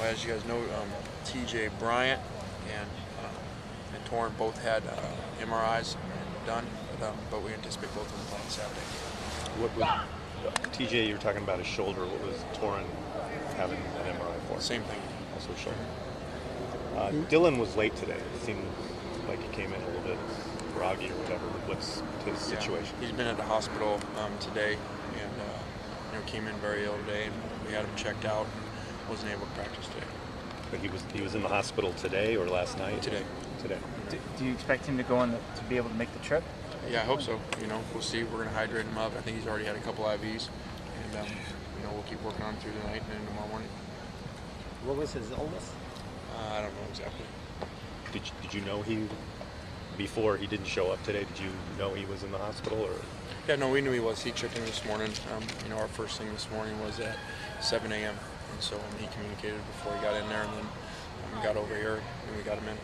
as you guys know, TJ Bryant and Torrin both had MRIs done, but we anticipate both of them playing Saturday. What was TJ? You're talking about his shoulder. What was Torrin having an MRI for? Same thing. Also shoulder. Dylan was late today. It seemed like he came in a little bit groggy or whatever. What's his situation? He's been at the hospital today, and came in very ill today, and we had him checked out and wasn't able to practice today. But he was in the hospital today or last night? Today. Do you expect him to go on to be able to make the trip? Yeah, I hope so. We'll see. We're going to hydrate him up. I think he's already had a couple IVs, and we'll keep working on him through the night and then tomorrow morning. What was his illness? I don't know exactly. Did you know before he didn't show up today? Did you know he was in the hospital or? Yeah, no, we knew he was. He checked in this morning. Our first thing this morning was at 7 a.m. And so he communicated before he got in there, and then got over here and we got him in.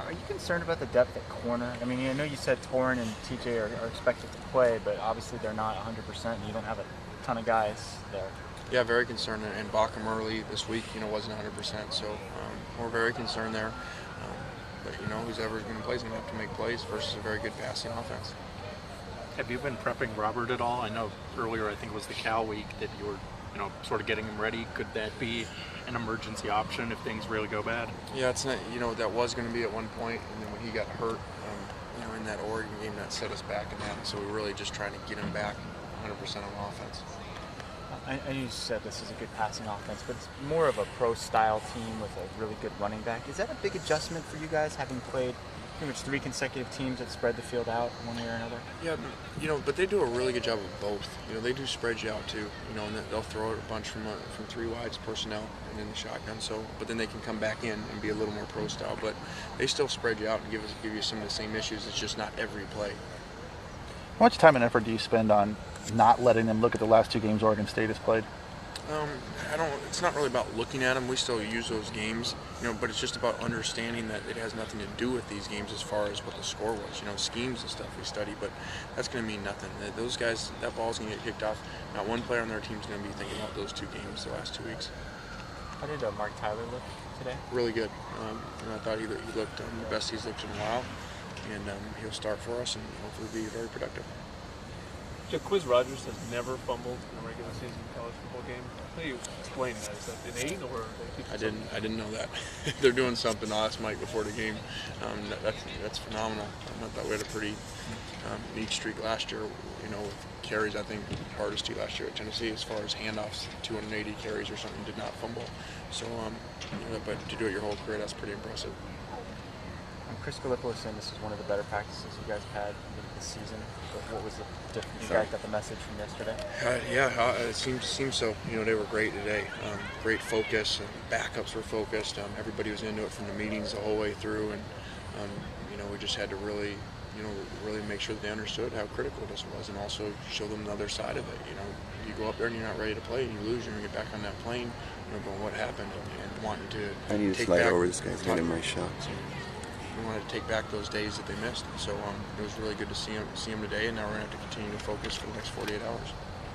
Are you concerned about the depth at corner? I mean, I know you said Torrin and TJ are expected to play, but obviously they're not 100%, and you don't have a ton of guys there. Yeah, very concerned. And Bacham early this week, wasn't 100%. So we're very concerned there. But who's ever going to play is going to have to make plays versus a very good passing offense. Have you been prepping Robert at all? I know earlier, I think it was the Cal week, that you were, sort of getting him ready. Could that be an emergency option if things really go bad? Yeah, it's not. That was going to be at one point, and then when he got hurt, in that Oregon game, that set us back in that. So we're really just trying to get him back 100% on offense. I know you said this is a good passing offense, but it's more of a pro-style team with a really good running back. Is that a big adjustment for you guys, having played pretty much 3 consecutive teams that spread the field out one way or another? Yeah, but they do a really good job of both. They do spread you out too. And they'll throw a bunch from 3 wides personnel and then the shotgun. So, but then they can come back in and be a little more pro style. But they still spread you out and give you some of the same issues. It's just not every play. How much time and effort do you spend on not letting them look at the last 2 games Oregon State has played? It's not really about looking at them. We still use those games, but it's just about understanding that it has nothing to do with these games as far as what the score was. Schemes and stuff we study, but that's going to mean nothing. Those guys, that ball's going to get kicked off. Not one player on their team's going to be thinking about those 2 games the last 2 weeks. How did Mark Tyler look today? Really good. And I thought he looked the best he's looked in a while, and he'll start for us and hopefully be very productive. Quiz Rogers has never fumbled in a regular season college football game. How do you explain that? Is that innate, or I didn't know that. They're doing something. I'll ask Mike before the game. That's phenomenal. I thought we had a pretty neat streak last year. With carries, I think hardest last year at Tennessee as far as handoffs, 280 carries or something, did not fumble. So, but to do it your whole career, that's pretty impressive. Chris Gallipo was saying this is one of the better practices you guys have had this season. But what was the difference? You guys got the message from yesterday? It seems so. They were great today. Great focus, and backups were focused. Everybody was into it from the meetings the whole way through, and we just had to really make sure that they understood how critical this was, and also show them the other side of it. You go up there and you're not ready to play, and you lose, you're gonna get back on that plane. Going what happened, and wanting to. I need to take slide back over this guy's getting my shots. We wanted to take back those days that they missed. So it was really good to see them today, and now we're going to have to continue to focus for the next 48 hours.